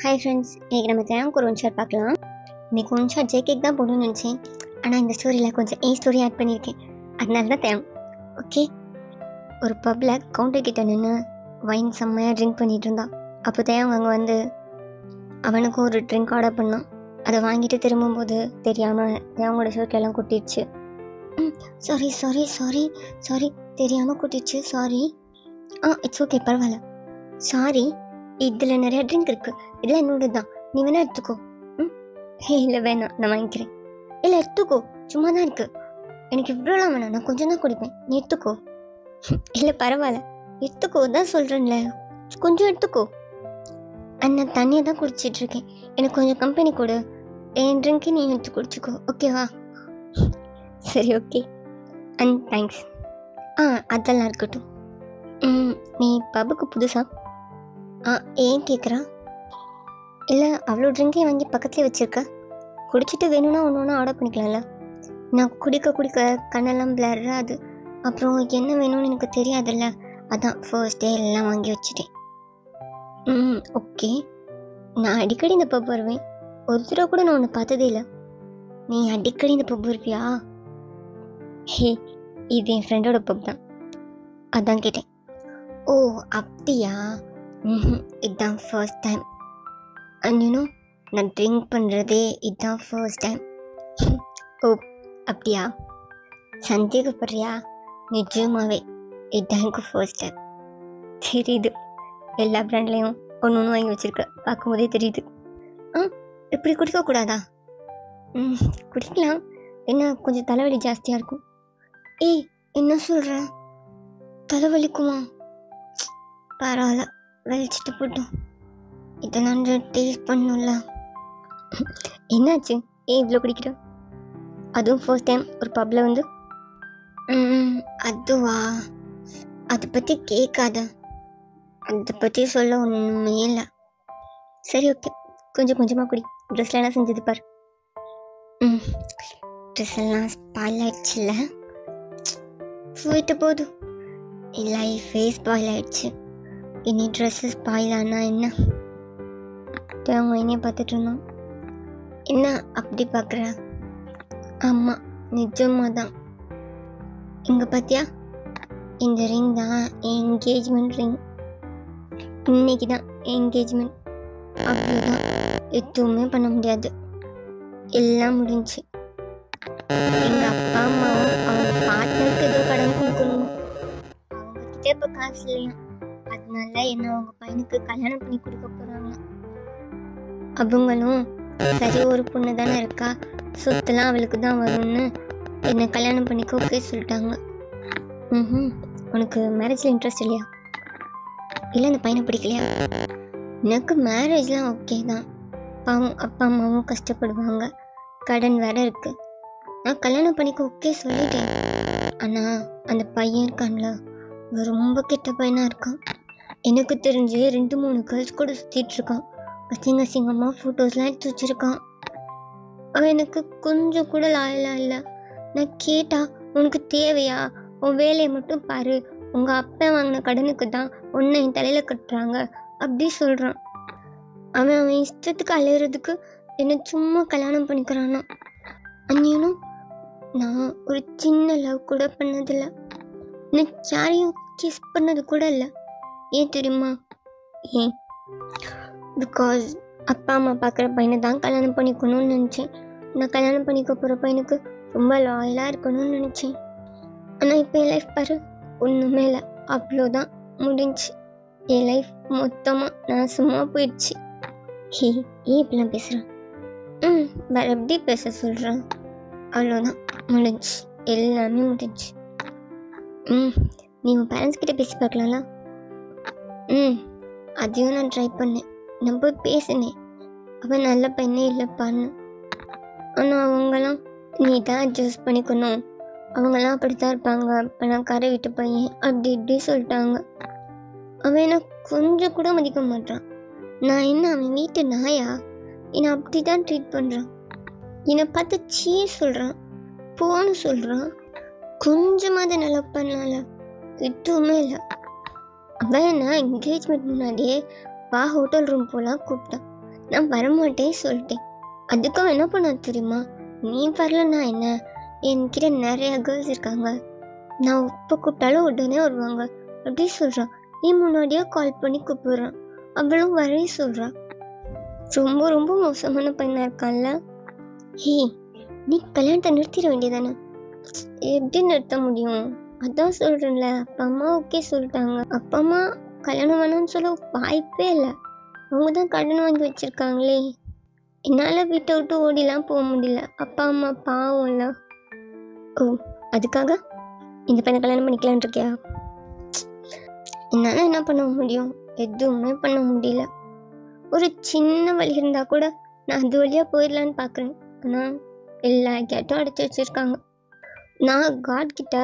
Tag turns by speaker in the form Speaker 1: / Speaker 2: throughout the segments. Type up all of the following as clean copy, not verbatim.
Speaker 1: Hi friends, இன்றைக்கி நம்ம தேவைக்கு ஒரு ஒன் ஷாட் பார்க்கலாம். இன்றைக்கி ஒன் ஷாட் ஜேகேக்கு தான் போடணும்னு நினச்சேன். ஆனால் இந்த ஸ்டோரியில் கொஞ்சம் ஸ்டோரி ஆட் பண்ணியிருக்கேன். அதனால தான் தேவை. ஓகே, ஒரு பப்பில் கவுண்டர் கிட்ட நின்று வைன் செம்மையாக ட்ரிங்க் பண்ணிகிட்டு இருந்தான். அப்போ தேவங்க அங்கே வந்து அவனுக்கும் ஒரு ட்ரிங்க் ஆர்டர் பண்ணான். அதை வாங்கிட்டு திரும்பும்போது தெரியாமல் தேவங்களோட ஷர்ட்லாம் கொட்டிடுச்சு. சாரி சாரி சாரி சாரி தெரியாமல் கொட்டிடுச்சு. சாரி. இட்ஸ் ஓகே, பரவாயில்ல. சாரி, இதில் நிறையா ட்ரிங்க் இருக்குது, இதெல்லாம் என்னோட தான், நீ வேணா எடுத்துக்கோ. இல்லை வேணாம், நான் வாங்கிக்கிறேன். இல்லை எடுத்துக்கோ, சும்மா தான் இருக்கு, எனக்கு இவ்வளோலாம் வேணாம், நான் கொஞ்சம் தான் குடிப்பேன், நீ எடுத்துக்கோ. இல்லை பரவாயில்ல, எடுத்துக்கோ தான் சொல்கிறேன்ல, கொஞ்சம் எடுத்துக்கோ. நான் தண்ணியை தான் குடிச்சிட்ருக்கேன், எனக்கு கொஞ்சம் கம்பெனி கொடு, என் ட்ரிங்க்கு நீ எடுத்து குடிச்சிக்கோ, ஓகேவா? சரி ஓகே, அண்ட் தேங்க்ஸ். அதெல்லாம் இருக்கட்டும். நீ பப்புக்கு புதுசா? ஏன் கேட்குறா? இல்லை, அவ்வளோ ட்ரிங்கே வாங்கி பக்கத்துலேயே வச்சுருக்க, குடிச்சிட்டு வேணும்னா ஒன்று ஒன்று ஆர்டர் பண்ணிக்கலாம்ல. நான் குடிக்க கண்ணெல்லாம் பிளர்றாது, அப்புறம் என்ன வேணும்னு எனக்கு தெரியாதுல்ல, அதான் ஃபர்ஸ்ட் டே எல்லாம் வாங்கி வச்சுட்டேன். ஓகே, நான் அடிக்கடி இந்த பப் வருவேன், ஒரு தடவை கூட நான் ஒன்று பார்த்ததே இல்லை. நீ அடிக்கடி இந்த பப் வருவியா? இது என் ஃப்ரெண்டோட பப் தான், அதான் கேட்டேன். ஓ அப்படியா? இதுதான் ஃபர்ஸ்ட் டைம். அண்ட் யூனோ, நான் ட்ரிங்க் பண்ணுறதே இதுதான் ஃபர்ஸ்ட் டைம். ஓ அப்படியா? சந்தேகப்படுறியா? நிஜமாவே இதுதான் எனக்கு ஃபர்ஸ்ட் டைம். தெரியுது, எல்லா பிராண்ட்லேயும் ஒன்று ஒன்று வாங்கி வச்சுருக்க, பார்க்கும்போதே தெரியுது. இப்படி குடிக்கக்கூடாதா? குடிக்கலாம், என்ன கொஞ்சம் தலைவலி ஜாஸ்தியாக இருக்கும். என்ன சொல்கிற? தலைவலிக்குமா? பரவாயில்ல, வெளிச்சிட்டு போட்டோம், இதை நான் டேஸ்ட் பண்ணல. என்னாச்சு, இவ்வளோ குடிக்கிற? அதுவும் ஃபர்ஸ்ட் டைம் ஒரு பப்பில் வந்து? அதுவா, அதை பற்றி கேட்காத, அதை பற்றி சொல்ல ஒன்றுமே இல்லை. சரி ஓகே, கொஞ்சம் கொஞ்சமாக குடி. ட்ரெஸ்லாம் செஞ்சது பார். ட்ரெஸ் எல்லாம் ஸ்பாயில் ஆயிடுச்சுல்ல, போயிட்டு போதும், லைஃபே ஸ்பாயில் ஆயிடுச்சு, இனி ட்ரெஸ்ஸு ஸ்பாயில் ஆனால் என்ன? அவங்க என்னைய பார்த்துட்டு இருந்தோம். என்ன அப்படி பார்க்குற? ஆமாம், நிஜமாக தான். இங்கே பார்த்தியா, இந்த ரிங் தான் என்கேஜ்மெண்ட் ரிங். இன்னைக்கு தான் என்கேஜ்மெண்ட், அப்படிதான், எதுவுமே பண்ண முடியாது, எல்லாம் முடிஞ்சு. எங்கள் அப்பா அம்மாவும் அவங்க பார்ட்னருக்கு ஏதோ கடன் கொடுக்கணும், அவங்கக்கிட்ட இப்போ காசு இல்லையா, அதனால என்ன அவங்க பையனுக்கு கல்யாணம் பண்ணி கொடுக்க போகிறாங்க. அவங்களும் சரி, ஒரு பொண்ணு தானே இருக்கா, சொத்தெல்லாம் அவளுக்கு தான் வரும்னு என்னை கல்யாணம் பண்ணிக்க ஓகே சொல்லிட்டாங்க. உனக்கு மேரேஜில் இன்ட்ரெஸ்ட் இல்லையா? இல்லை, அந்த பையனை பிடிக்கலையா? எனக்கு மேரேஜ்லாம் ஓகே தான், பாவம் அப்பா அம்மாவும் கஷ்டப்படுவாங்க, கடன் வேற இருக்கு, நான் கல்யாணம் பண்ணிக்க ஓகே சொல்லிட்டேன். ஆனால் அந்த பையன் இருக்கான்ல, ரொம்ப கெட்ட பையனாக இருக்கான். எனக்கு தெரிஞ்சு 2-3 கேர்ள்ஸ் கூட சுற்றிட்டு இருக்கான், அசிங்கமாக ஃபோட்டோஸ்லாம் எடுத்து வச்சுருக்கான். அவன் எனக்கு கொஞ்சம் கூட லாயலாக இல்லை. நான் கேட்டா, உனக்கு தேவையா, உன் வேலையை மட்டும் பாரு, உங்கள் அப்பா வாங்கின கடனுக்கு தான் ஒன்று என் தலையில் கட்டுறாங்க அப்படி சொல்கிறான். அவன் இஷ்டத்துக்கு அலையிறதுக்கு என்னை சும்மா கல்யாணம் பண்ணிக்கிறானா. அன்னியனும் நான் ஒரு சின்ன லவ் கூட பண்ணதில்லை, நான் யாரையும் கிஸ் பண்ணது கூட இல்லை. ஏன் தெரியுமா? ஏன்? பிகாஸ் அப்பா அம்மா பார்க்குற பையனை தான் கல்யாணம் பண்ணிக்கணும்னு நினச்சேன். நான் கல்யாணம் பண்ணிக்க போகிற பையனுக்கு ரொம்ப லாயலாக இருக்கணும்னு நினச்சேன். ஆனால் இப்போ என் லைஃப் பாரு, ஒன்றுமே இல்லை, அவ்வளோதான், முடிஞ்சு. என் லைஃப் மொத்தமாக நாசமாக போயிடுச்சு. ஏன் இப்படிலாம் பேசுகிறேன்? வேறு எப்படி பேச சொல்கிறேன்? அவ்வளோதான், முடிஞ்சு, எல்லாமே முடிஞ்சு. நீ உன் பேரண்ட்ஸ் கிட்ட பேசி பார்க்கலாம்ல? அதையும் நான் ட்ரை பண்ணேன், நான் போய் பேசினேன், அவன் நல்ல பையனே இல்லைப்பான்னு. ஆனால் அவங்களாம் நீ தான் அட்ஜஸ்ட் பண்ணிக்கணும், அவங்களாம் அப்படித்தான் இருப்பாங்க, பணக்கார வீட்டு பையன் அப்படி இப்படி சொல்லிட்டாங்க. அவன் என்னை கொஞ்சம் கூட மதிக்க மாட்டான். நான் என்ன அவன் வீட்டு நாயா? என்னை அப்படி தான் ட்ரீட் பண்ணுறான். என்னை பார்த்து சீ சொல்கிறான், போன்னு சொல்கிறான். கொஞ்சமாவது நல்லா பண்ணலாம்ல, எதுவுமே இல்லை. அவன் என்ன என்கேஜ்மெண்ட் முன்னாடியே வா ஹோட்டல் ரூம் போலாம் கூப்பிட்டான். நான் வரமாட்டேன் சொல்லிட்டேன். அதுக்கும் என்ன பண்ண தெரியுமா, நீ வரலன்னா என்ன, என்கிட்ட நிறைய கேர்ள்ஸ் இருக்காங்க, நான் இப்போ கூப்பிட்டாலும் உடனே வருவாங்க அப்படி சொல்கிறான். நீ முன்னாடியே கால் பண்ணி கூப்பிடுறான், அவளும் வரே சொல்கிறான். ரொம்ப ரொம்ப மோசமான பையனாக இருக்கான்ல. ஹே, நீ கல்யாணத்தை நிறுத்திட வேண்டியதானே. எப்படி நிறுத்த முடியும்? அதான் சொல்கிறேன்ல, அப்பா அம்மா ஓகே சொல்லிட்டாங்க. அப்பா அம்மா கல்யாணம் வேணாம்னு சொல்ல வாய்ப்பே இல்லை. அவங்க தான் கடன் வாங்கி வச்சுருக்காங்களே. என்னால் வீட்டை விட்டு ஓடிலாம் போக முடியல. அப்பா அம்மா பாவம்ல. ஓ, அதுக்காக இந்த பையனை கல்யாணம் பண்ணிக்கலான் இருக்கியா? என்னால் என்ன பண்ண முடியும்? எதுவுமே பண்ண முடியல. ஒரு சின்ன வழி இருந்தால் கூட நான் அது வழியாக போயிடலான்னு பார்க்குறேன். ஆனால் எல்லா கேட்டும் அடைச்சி வச்சுருக்காங்க. நான் காட் கிட்ட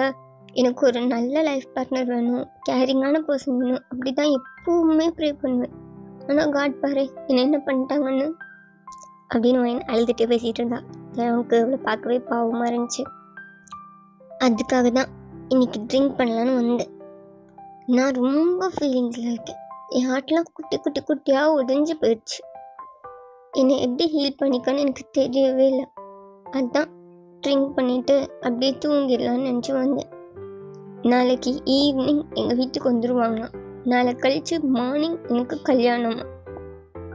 Speaker 1: எனக்கு ஒரு நல்ல லைஃப் பார்ட்னர் வேணும், கேரிங்கான பர்சன் வேணும், அப்படி தான் எப்பவுமே ப்ரே பண்ணுவேன். ஆனால் காட் பாரு என்ன பண்ணிட்டாங்கன்னு அப்படின்னு அவன் அழுதுகிட்டே பேசிகிட்டு இருந்தா. எனக்கு அவளை பார்க்கவே பாவமாக இருந்துச்சு. அதுக்காக தான் இன்னைக்கு ட்ரிங்க் பண்ணலான்னு வந்தேன். நான் ரொம்ப ஃபீலிங்ஸில் இருக்கேன். என் ஹார்ட்லாம் குட்டி குட்டி குட்டியாக உடைஞ்சு போயிடுச்சு. என்னை எப்படி ஹீல் பண்ணிக்கன்னு எனக்கு தெரியவே இல்லை. அதுதான் ட்ரிங்க் பண்ணிவிட்டு அப்படியே தூங்கிடலான்னு நினச்சி வந்தேன். நாளைக்கு ஈவினிங் எங்கள் வீட்டுக்கு வந்துடுவாங்க. நாளை கழிச்சு மார்னிங் எனக்கு கல்யாணமா.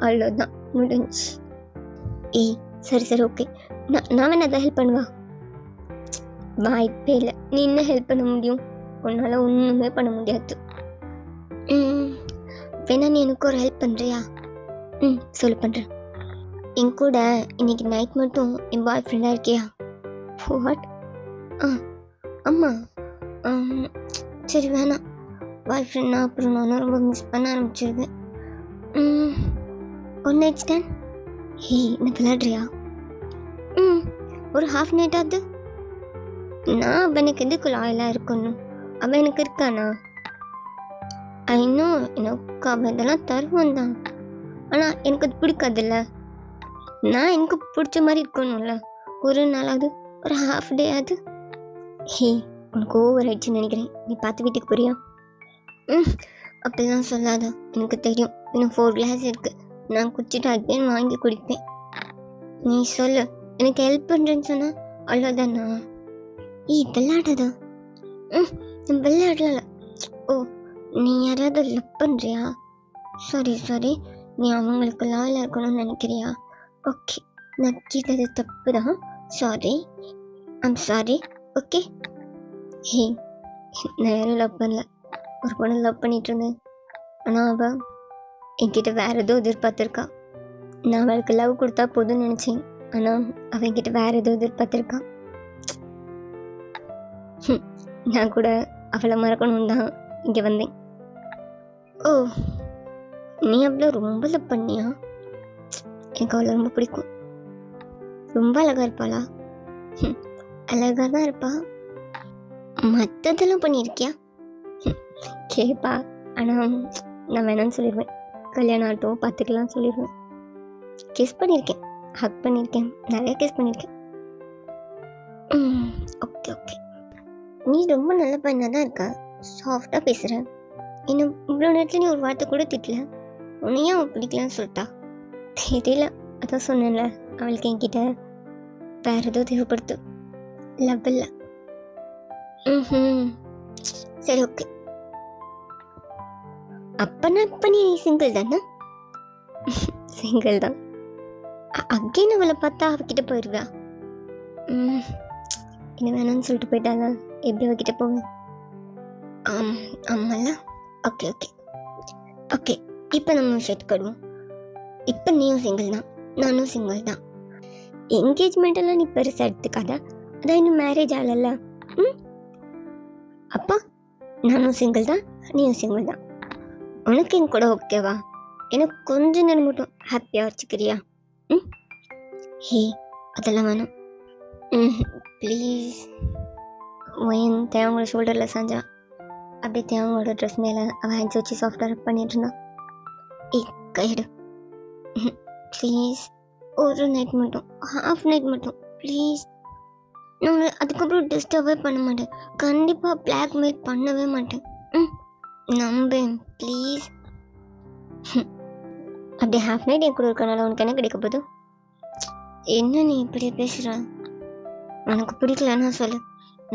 Speaker 1: அவ்வளோதான், முடிஞ்சு. ஏய் சரி சரி ஓகே, நான் வேணா அதை ஹெல்ப் பண்ணுவா? வாய்ப்பே இல்லை. நீ என்ன ஹெல்ப் பண்ண முடியும்? உன்னால் ஒன்றுமே பண்ண முடியாது. வேணா நீ எனக்கு ஒரு ஹெல்ப் பண்ணுறியா? சொல்லு பண்ணுறேன். என் கூட இன்னைக்கு நைட் மட்டும் என் பாய் ஃப்ரெண்டாக இருக்கியா? வாட்? ஆமாம். சரி வேணாம், பாய் ஃப்ரெண்ட்னா அப்புறம் நானும் ரொம்ப மிஸ் பண்ண ஆரம்பிச்சிருவேன். One night stand? ஹே, என்ன விளையாடுறியா? ஒரு ஹாஃப் நைட்டாவது. நான் அவனுக்கு எதுக்கு லாயலாக இருக்கணும்? அவன் எனக்கு இருக்கானா? இன்னும் எனக்கு அவன் இதெல்லாம் தருவான் தான். ஆனால் எனக்கு அது பிடிக்காதுல்ல. நான் எனக்கு பிடிச்ச மாதிரி இருக்கணும்ல. ஒரு நாளாவது, ஒரு ஹாஃப் டே ஆகுது. ஹே, உனக்கு ஓவர் ஆயிடுச்சுன்னு நினைக்கிறேன். நீ பார்த்து வீட்டுக்கு போறியா? அப்படிதான் சொல்லாத, எனக்கு தெரியும். இன்னும் 4 கிளாஸ் இருக்குது. நான் குடிச்சிட்டு அகைன் வாங்கி குடிப்பேன். நீ சொல்லு, எனக்கு ஹெல்ப் பண்ணுறேன்னு சொன்னால் அவ்வளோதானா? விளையாடாதா? விளையாடல. ஓ, நீ யாராவது லவ் பண்ணுறியா? சாரி, நீ அவங்களுக்கு லாயலாக இருக்கணும்னு நினைக்கிறியா? ஓகே, நான் கேட்டது தப்பு தான். சாரி. ஓகே. ஹே, நான் யாரும் லவ் பண்ணல. ஒரு பொண்ணை லவ் பண்ணிட்டு இருந்தேன். ஆனால் அவள் என்கிட்ட வேற ஏதோ எதிர்பார்த்துருக்கா. நான் அவளுக்கு லவ் கொடுத்தா போதும்னு நினச்சேன். ஆனால் அவள் என்கிட்ட வேற ஏதோ எதிர்பார்த்துருக்கா. நான் கூட அவளை மறக்கணும் தான் இங்கே வந்தேன். ஓ, நீ அவளை ரொம்ப லவ் பண்ணியா? எனக்கு அவளை ரொம்ப பிடிக்கும். ரொம்ப அழகாக இருப்பாளா? அழகாக தான் இருப்பா. மற்றதெல்லாம் பண்ணியிருக்கியா? கேப்பா. ஆனால் நான் வேணான்னு சொல்லிடுவேன். கல்யாணம் ஆகட்டும் பார்த்துக்கலாம் சொல்லிடுவேன். கிஸ் பண்ணியிருக்கேன், ஹக் பண்ணியிருக்கேன், நிறைய கிஸ் பண்ணியிருக்கேன். ஓகே. நீ ரொம்ப நல்ல பையனாக தான் இருக்கா. சாஃப்டாக பேசுகிற. இன்னும் இவ்வளோ நேரத்தில் நீ ஒரு வார்த்தை கூட திட்டல. உன்னையும் அவன் பிடிக்கலான்னு சொல்லிட்டா? தெரியல, அதான் சொன்னேன்ல, அவளுக்கு என்கிட்ட வேற ஏதோ தேவைப்படுத்து. லவ் இல்லை. சரி ஓகே. அப்பனா இப்ப நீ சிங்கிள் தானே? சிங்கிள் தான். அகைன் அவளை பார்த்தா அவகிட்ட போயிடுவா? என்ன வேணாம்னு சொல்லிட்டு போயிட்டாங்க. எப்படி அவகிட்ட போவேன்? ஆமாம்ல. ஓகே. இப்போ நம்ம விஷயத்துக்கு வருவோம். இப்போ நீயும் சிங்கிள் தான், நானும் சிங்கிள் தான். என்கேஜ்மெண்ட் எல்லாம் நீ பெருசாக எடுத்துக்காத. அதான் இன்னும் மேரேஜ் ஆகல. அப்பா நானும் சிங்கிள் தான், நீயும் சிங்கிள் தான். உனக்கு என் கூட ஓகேவா? எனக்கு கொஞ்ச நேரம் மட்டும் ஹாப்பியாக வச்சுக்கிறியா? ஹே, அதெல்லாம் வேணும். ப்ளீஸ். என் தேவங்களோட ஷோல்டரில் சாஞ்சா அப்படியே தேவங்களோட ட்ரெஸ் மேலே அவள் ஹேண்ட்ஸ் வச்சு சாஃப்டாக ரப் பண்ணிட்டு இருந்தான். கைடு ப்ளீஸ், ஒரு நைட் மட்டும், ஹாஃப் நைட் மட்டும் ப்ளீஸ். நான் அதுக்கப்புறம் டிஸ்டர்பே பண்ண மாட்டேன். கண்டிப்பாக பிளாக்மெயில் பண்ணவே மாட்டேன். நம்பேன் ப்ளீஸ். அப்படி ஹாஃப் நைட் என் கூட இருக்கனால உனக்கு என்ன கிடைக்க போகுது? என்ன நீ இப்படி பேசுகிற? உனக்கு பிடிக்கலன்னா சொல்லு,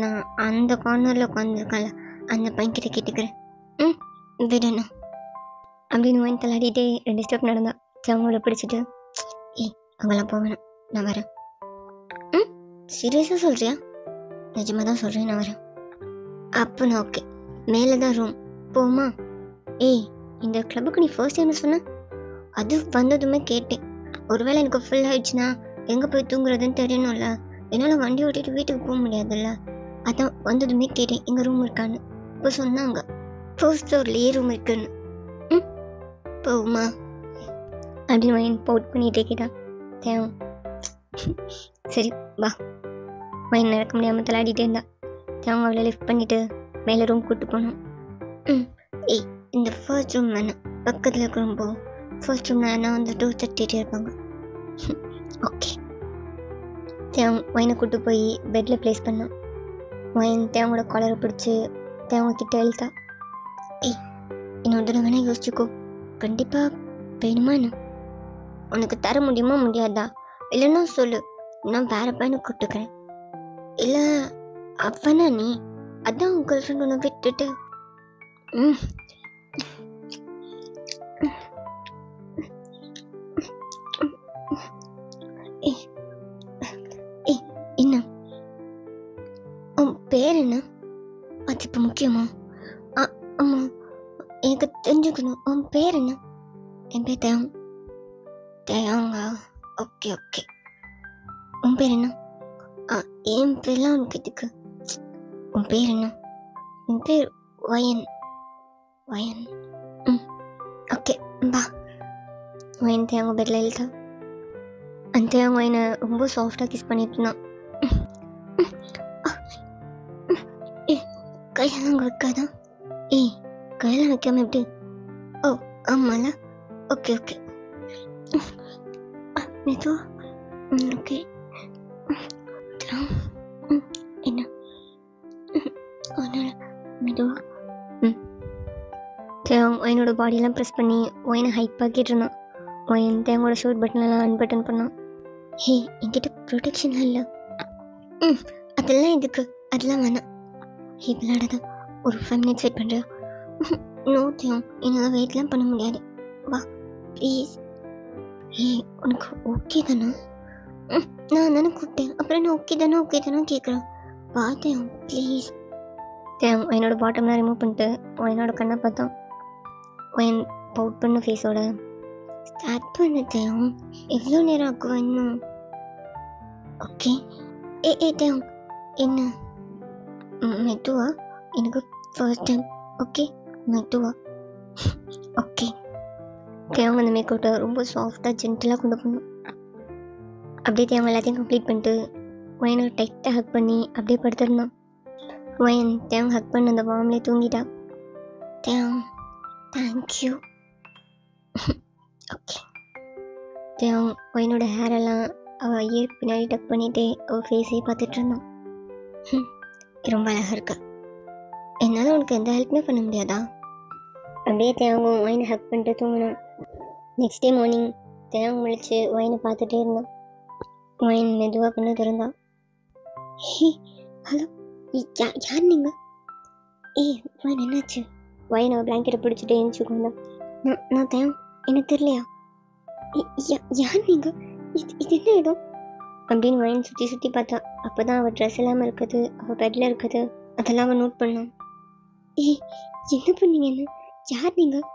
Speaker 1: நான் அந்த கார்னரில் உட்காந்துருக்கேன்ல அந்த பையன்கிட்ட கேட்டுக்கிறேன். விடணும் அப்படின்னு வாங்கி தள்ளாடிட்டே 2 ஸ்டெப் நடந்தா. அவங்கள பிடிச்சிட்டு, அங்கெல்லாம் போவேணும், நான் வரேன். சீரியஸாக சொல்கிறியா? நிஜமாக தான் சொல்கிறேன், நான் வரேன். அப்போ நான் ஓகே, மேலே தான் ரூம், போமா? இந்த கிளப்புக்கு நீ ஃபர்ஸ்ட் டைம் சொன்ன? அது வந்ததுமே கேட்டேன். ஒருவேளை எனக்கு ஃபுல் ஆயிடுச்சுன்னா எங்கே போய் தூங்குறதுன்னு தெரியணும்ல, என்னால் வண்டி ஓட்டிட்டு வீட்டுக்கு போக முடியாதுல்ல. அதான் வந்ததுமே கேட்டேன் எங்கள் ரூம் இருக்கான்னு. இப்போ சொன்னாங்க ஃபர்ஸ்ட் ஃப்ளோர்லேயே ரூம் இருக்குன்னு. போகுமா அப்படின்னு மைண்ட் போட் பண்ணிகிட்டே கேட்டான். தேவம் சரி வா. மைண்ட் நடக்க முடியாமல் தள்ளாடிட்டே இருந்தா. தேவங்க அவளை லிஃப்ட் பண்ணிவிட்டு மேலே ரூம் கூப்பிட்டு போனோம். இந்த ஃபர்ஸ்ட் ரூம் வேணாம், பக்கத்தில் இருக்க ரூம் போகும். ஃபர்ஸ்ட் ரூம் நான் வந்து டோர் தட்டிகிட்டே இருப்பாங்க. ஓகே. தேவன் ஒயினை கூப்பிட்டு போய் பெட்டில் ப்ளேஸ் பண்ணான். ஒயின் தேவங்களோட காலரை பிடிச்சி தேவங்க கிட்ட எழுத்தா. இன்னொரு தடவை வேணால் யோசிச்சுக்கோ, கண்டிப்பாக வேணுமா என்ன? உனக்கு தர முடியுமா முடியாதா? இல்லைன்னா சொல்லு, நான் வேற பையனை கூப்பிட்டுக்கிறேன். இல்லை அவனா நீ? அதான் உன் கேர்ள் ஃப்ரெண்ட் உன்னை விட்டுட்டு. என்ன உன் பேர் என்ன? அது இப்போ முக்கியமா? ஆமாம், எனக்கு தெரிஞ்சுக்கணும். உன் பேர் என்ன? என் பேர் தேவம். தேவங்க. Okay okay. உன் பேர் என்ன? என் பேர்லாம் உனக்கு எதுக்கு? உன் பேர் என்ன? என் பேர் வயன். வயன். ஓகே பா. வயன் தேவங்க பெட்டில் எழுதா. அந்த தேவங்க வயனை ரொம்ப சாஃப்டாக கிஸ் பண்ணிட்டு இருந்தான். கையெல்லாம் வைக்காதா? கையெல்லாம் வைக்காம எப்படி? ஓ ஆமால. Okay okay. மெதுவா. ஓகே. என்ன மெதுவா. தேவன் ஒயினோட பாடியெல்லாம் ப்ரெஸ் பண்ணி ஒயினை ஹைப் ஆக்கிட்டு இருந்தான். ஒயின் தேவங்களோட ஷர்ட் பட்டனெல்லாம் அன்பட்டன் பண்ணான். என்கிட்ட ப்ரொடெக்ஷன்லாம் இல்லை. அதெல்லாம் எதுக்கு? அதெல்லாம் வேணாம். விளையாடாத. ஒரு 5 minutes வெயிட் பண்ணுறியா? நோ தேவம், என்னால் வெயிட்லாம் பண்ண முடியாது. வா ப்ளீஸ். உனக்கு ஓகே தானே? நான் தானே கூப்பிட்டேன், அப்புறம் நான் ஓகே தானே கேட்குறேன். வா தேவம் ப்ளீஸ். தேவம் என்னோட பாட்டம்லாம் ரிமூவ் பண்ணிட்டு என்னோட கண்ணை பார்த்தோம். என் பவுட் பண்ண ஃபேஸோட ஸ்டார்ட் பண்ண தேவம். எவ்வளோ நேரம் ஆக்குவேன் இன்னும்? ஓகே. தேவம் என்ன? மெதுவா, எனக்கு ஃபர்ஸ்ட் டைம். ஓகே மெதுவா. ஓகே. தேவங்க அந்த மேக்கவுட்டை ரொம்ப சாஃப்டாக ஜென்டலாக கொண்டு போகணும். அப்படியே தேவங்க எல்லாத்தையும் கம்ப்ளீட் பண்ணிட்டு ஒயனை டைட்டாக ஹக் பண்ணி அப்படியே படுத்துருந்தான். ஒயன் தேவங்க ஹக் பண்ண அந்த வார்ம்லேயே தூங்கிட்டா. தேவம் தேங்க்யூ. ஓகே. தேவம் ஒயனோட ஹேரெல்லாம் அவள் இயர் பின்னாடி டக் பண்ணிகிட்டே அவள் ஃபேஸையே பார்த்துட்டு இருந்தான். ரொம்ப அழகாக இருக்கா. என்னால் உனக்கு எந்த ஹெல்ப்புமே பண்ண முடியாதா? அப்படியே தேவங்க ஒயினை ஹக் பண்ணிட்டு தூங்கினான். நெக்ஸ்ட் டே மார்னிங் தேவங்க முழிச்சு ஒயினை பார்த்துட்டே இருந்தான். ஒயின் மெதுவாக பண்ண திறந்தான். ஹலோ, யார் நீங்கள்? ஒயின் என்னாச்சு? ஒயின் அவள் பிளாங்கெட்டை பிடிச்சிட்டு எழுந்துச்சு உட்காந்தான். நான் தேவம், எனக்கு தெரியலையா? யார் நீங்கள்? இது என்ன இடம் அப்படின்னு ஒயின் சுற்றி சுற்றி பார்த்தா. அப்போ தான் அவள் ட்ரெஸ் இல்லாமல் இருக்குது, அவள் பெட்டில் இருக்குது, அதெல்லாம் அவன் நோட் பண்ணான். என்ன பண்ணீங்க? என்ன? யார் நீங்கள்?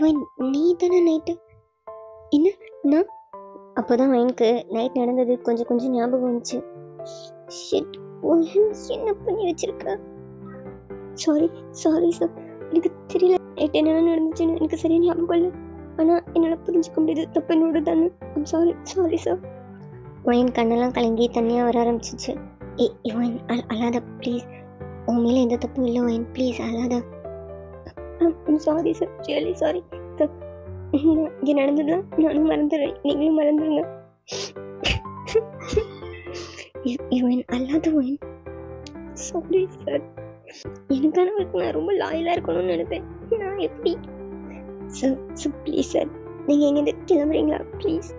Speaker 1: ஒயின், நீ தானே நைட்டு? என்ன நான்? அப்போ தான் ஒயினுக்கு நைட் நடந்தது கொஞ்சம் ஞாபகம் வந்துச்சு. ஷிட், என்ன பண்ணி வச்சிருக்க? சாரி சார், எனக்கு தெரியல நைட் என்ன நடந்துச்சுன்னு எனக்கு சரியாக ஞாபகம் இல்லை. ஆனால் என்னால் புரிஞ்சுக்க முடியுது தப்பு என்னோட தானே. I'm sorry sir. ஒயின் கண்ணெல்லாம் கலங்கி தனியாக வர ஆரம்பிச்சிச்சு. ஒயின் அழாத ப்ளீஸ், உன் மேலே எந்த தப்பும் இல்லை ஒயின், ப்ளீஸ் அழாத. I'm sorry sir, really sorry sir. இங்கே நடந்ததுதான் நானும் மறந்துடுறேன், நீங்களும் மறந்துடுங்க. ஒயின் அழாத ஒயின். சாரி சார், எனக்கானவருக்கு நான் ரொம்ப லாயலாக இருக்கணும்னு நினைப்பேன். நான் எப்படி சார் ப்ளீஸ் சார், நீங்கள் எங்கேருந்து கிளம்புறீங்களா ப்ளீஸ்?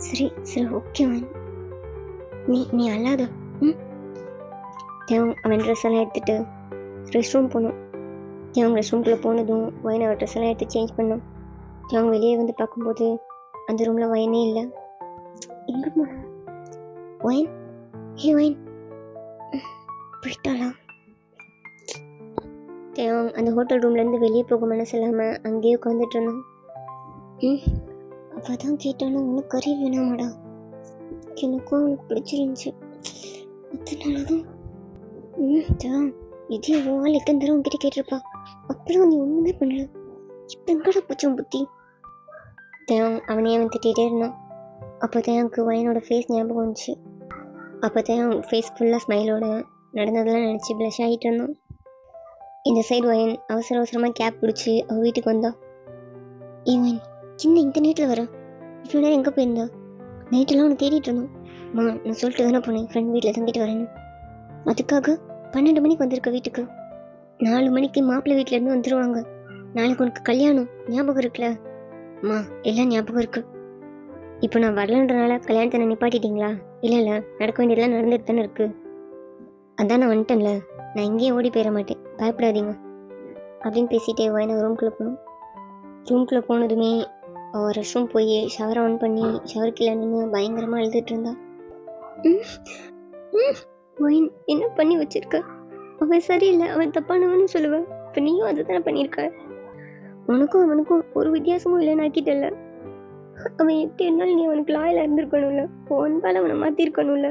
Speaker 1: சரி சரி ஓகே வைன், நீ அல்லாத. ம் தேவன் அவன் ட்ரெஸ் எல்லாம் எடுத்துகிட்டு ரெஸ்ட் ரூம் போகணும். தேவன் ரெஸ்ட் ரூம்குள்ளே போனதும் வைன் அவன் ட்ரெஸ் எல்லாம் எடுத்து சேஞ்ச் பண்ணோம். தேவன் வெளியே வந்து பார்க்கும்போது அந்த ரூமில் வைனே இல்லை. எங்கம்மா வைன்? ஹே வைன் போயிட்டாளா? தேவன் அந்த ஹோட்டல் ரூம்லேருந்து வெளியே போக மனசு இல்லாமல் அங்கேயே உட்காந்துட்டு இருந்தான். அவள் தான் கேட்டாலும் உனக்கு கறி வேணாமாடா? எனக்கும் அவனுக்கு பிடிச்சிருந்துச்சு, அதனால தான். தேவன் இதே வால் எத்தனை தடவை உங்ககிட்ட கேட்டிருப்பா, அப்பெல்லாம் நீ ஒன்றுமே பண்ணல. இப்போ எங்கடா போச்சு புத்தி? தேவன் அவனையே அவன் திட்டிகிட்டே இருந்தான். அப்போ தேவனுக்கு வைனோட ஃபேஸ் ஞாபகம் வந்துச்சு. அப்போ தேவன் ஃபேஸ் ஃபுல்லாக ஸ்மைலோட நடந்ததெல்லாம் நினச்சி ப்ளஷ் ஆகிட்டு இருந்தான். இந்த சைடு வைன் அவசர அவசரமாக கேப் பிடிச்சி அவள் வீட்டுக்கு வந்தா. வைன் சின்ன இந்த நேரத்தில் வர, இவ்வளோ நேரம் எங்கே போயிருந்தா? நைட்டெல்லாம் ஒன்று தேடிட்டு இருந்தோம். நான் சொல்லிட்டு தானே போனேன் ஃப்ரெண்ட் வீட்டில் தங்கிட்டு வரேன்னு. அதுக்காக 12 மணிக்கு வந்திருக்க வீட்டுக்கு. 4 மணிக்கு மாப்பிள்ளை வீட்டிலேருந்து வந்துடுவாங்க. நாளைக்கு உனக்கு கல்யாணம் ஞாபகம் இருக்குல்ல? எல்லாம் ஞாபகம் இருக்கு. இப்போ நான் வரலன்றனால கல்யாணத்தை நிப்பாட்டிட்டீங்களா? இல்லை நடக்க வேண்டியதெல்லாம் நடந்துட்டு தானே இருக்கு. அதான் நான் வந்துட்டேன்ல, நான் எங்கேயும் ஓடி போயிட மாட்டேன், பயப்படாதீங்க அப்படின்னு பேசிட்டே வைன ரூம்குள்ளே போனோம். ரூம்குள்ளே போனதுமே அவள் ரெஸ்ட் ரூம் போய் ஷவர் ஆன் பண்ணி ஷவர் கீழே நின்று பயங்கரமாக எழுதிட்டு இருந்தா. வைன் என்ன பண்ணி வச்சிருக்க? அவன் சரியில்லை, அவன் தப்பானவன்னு சொல்லுவேன். இப்போ நீயும் அதை தானே பண்ணியிருக்க. உனக்கும் அவனுக்கும் ஒரு வித்தியாசமும் இல்லைன்னு ஆக்கிட்டல. அவன் எப்படி இருந்தாலும் நீ அவனுக்கு லாயில் இருந்திருக்கணும்ல, ஒன்பால் அவனை மாற்றிருக்கணும்ல.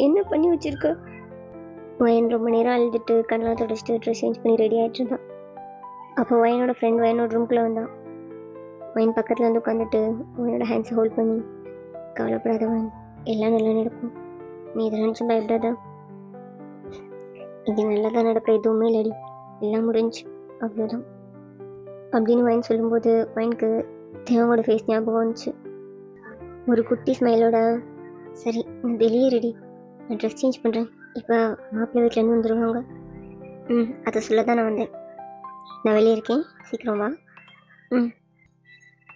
Speaker 1: என்ன பண்ணி வச்சிருக்க? வைன் ரொம்ப நேரம் அழுதுட்டு கண்ணெல்லாம் தொடச்சிட்டு ட்ரெஸ் சேஞ்ச் பண்ணி ரெடி ஆகிட்டு இருந்தான். அப்போ வைனோட ஃப்ரெண்ட் வைனோட ரூம்குள்ளே வந்தான். வைன் பக்கத்தில் வந்து உட்காந்துட்டு வைனோட ஹேண்ட்ஸை ஹோல்ட் பண்ணி, கவலைப்படாத வைன், எல்லாம் நல்லா நடக்கும், நீ இதை நினச்சும் பயப்படாத, இது நல்லதாக நடக்க எதுவுமே இல்லடி, எல்லாம் முடிஞ்சு அவ்வளோதான் அப்படின்னு வைன் சொல்லும்போது வைனுக்கு தேவனோட ஃபேஸ் ஞாபகம் வந்துச்சு. ஒரு குட்டி ஸ்மைலோட, சரி நான் வெளியே ரெடி, நான் ட்ரெஸ் சேஞ்ச் பண்ணுறேன், இப்போ மாப்பிள்ளை வீட்டிலேருந்து வந்துடுவாங்க. அதை சொல்ல தான் நான் வந்தேன், நான் வெளியே இருக்கேன், சீக்கிரம் வா.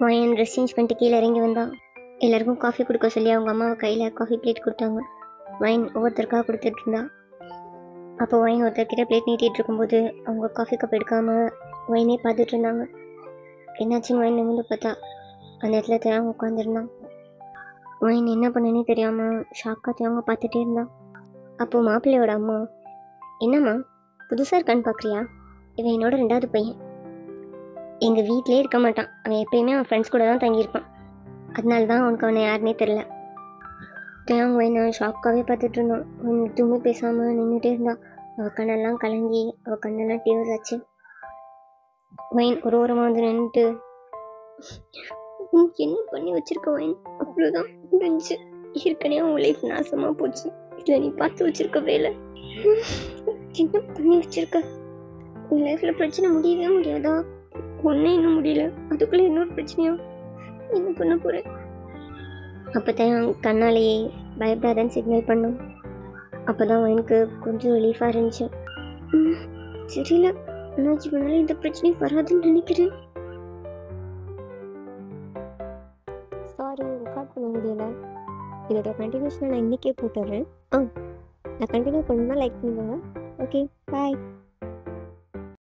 Speaker 1: வைன் ட்ரெஸ் சேஞ்ச் பண்ணிட்டு கீழே இறங்கி வந்தான். எல்லாருக்கும் காஃபி கொடுக்க சொல்லி அவங்க அம்மாவை கையில் காஃபி பிளேட் கொடுத்தாங்க. வைன் ஒவ்வொருத்தருக்காக கொடுத்துட்டு இருந்தா. அப்போ வைன் ஒருத்தர்கிட்ட பிளேட் நீட்டிகிட்டு இருக்கும்போது அவங்க காஃபி கப் எடுக்காமல் வைனே பார்த்துட்டு இருந்தாங்க. என்னாச்சுன்னு வைன் நிமிந்து பார்த்தா அந்த இடத்துல தேவங்க உட்காந்துருந்தான். வைன் என்ன பண்ணனே தெரியாமல் ஷாக்காக தேவங்க பார்த்துட்டே இருந்தான். அப்போது மாப்பிள்ளையோட அம்மா, என்னம்மா புதுசாக இருக்கான்னு பார்க்குறியா? இவன் என்னோட 2வது பையன், எங்கள் வீட்டிலே இருக்க மாட்டான், அவன் எப்பயுமே அவன் ஃப்ரெண்ட்ஸ் கூட தான் தங்கியிருப்பான், அதனால தான் அவனுக்கு அவனை யாருன்னே தெரில. தேவங்க வைனை ஷாக்காகவே பார்த்துட்டு இருந்தான். அவன் எதுவுமே பேசாமல் நின்றுட்டே இருந்தான். அவள் கண்ணெல்லாம் கலங்கி அவள் கண்ணெல்லாம் டியர்ஸ் ஆச்சு. வைன் ஒரு ஓரமாக வந்து நின்றுட்டு, என்ன பண்ணி வச்சிருக்க வைன், அவ்வளோதான் முடிஞ்சு, ஏற்கனவே உன் லைஃப் நாசமாக போச்சு, இதில் நீ பார்த்து வச்சிருக்க வேலை, என்ன பண்ணி வச்சிருக்க? உன் லைஃப்பில் பிரச்சனை முடியவே முடியாதா? ஒன்றே இன்னும் முடியல, அதுக்குள்ளே இன்னொரு பிரச்சனையா? என்ன பண்ண போகிறேன்? அப்போ தான் கண்ணாலேயே பயப்படாதன்னு சிக்னல் பண்ணோம். அப்போ தான் வைனுக்கு கொஞ்சம் ரிலீஃபாக இருந்துச்சு. தெரியல, நான் பண்ணாலும் இந்த பிரச்சனை வராதுன்னு நினைக்கிறேன்.
Speaker 2: சாரி, ரெக்கார்ட் பண்ண முடியல. இதோட கண்டினியூஷனை நான் இன்றைக்கே போட்டுறேன். நான் கண்டினியூ பண்ணணும்னா லைக் பண்ணுங்க. ஓகே, பாய்.